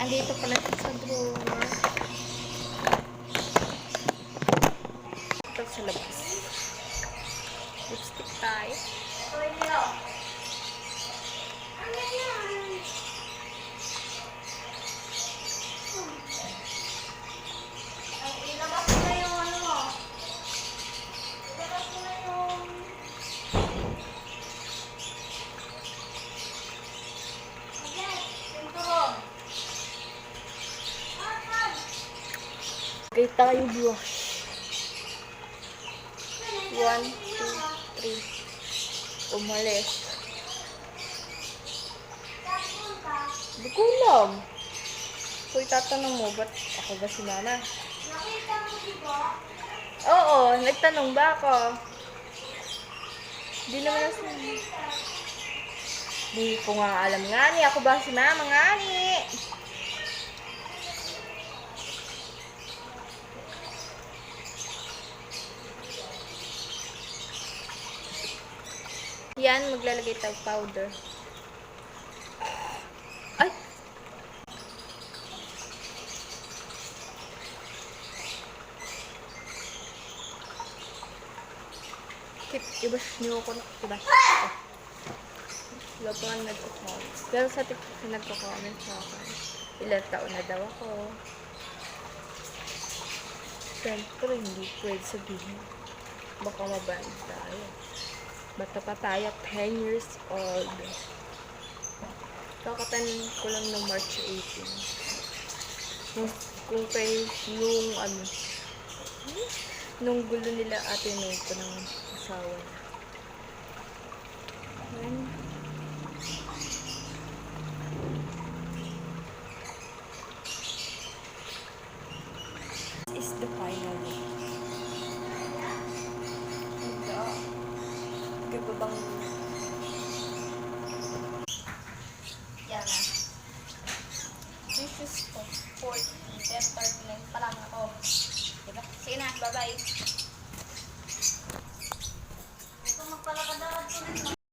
Andito pala siya sa drawer. Ito sa labas. Lipstick tayo. Ilabas mo na yung ano mo. Ilabas mo na yung... Okay, pinturon. Gay tayo blush. 1, 2, 3. Umalis. Hindi ko alam. So, itatanong mo, ba't ako ba si mama? Nakita mo diba? Oo, nagtanong ba ako? Hindi naman na Hindi ko nga alam nga ni. Ako ba si mama nga ni? Yan, maglalagay tayo powder. Ay! I-bash niyo ako na. I-bash ako. Wala pa nga nagko-comment. Pero sa TikTok nagko-comment sa akin. Ilang taon na daw ako. Siyempre, hindi pwede sabihin. Baka maband tayo. Bata pa tayo, 10 years old. Kakatanin ko lang ng March 18. Kung kay nung ano, nung gulo nila ate nung ko ng asawa niya. Ayan. This is the final look. Ganda ba bang Yan na. This is for 40. 10:39 pa lang ako. Diba? Sige na, bye-bye. Ito magpalakad-lakad ko rin.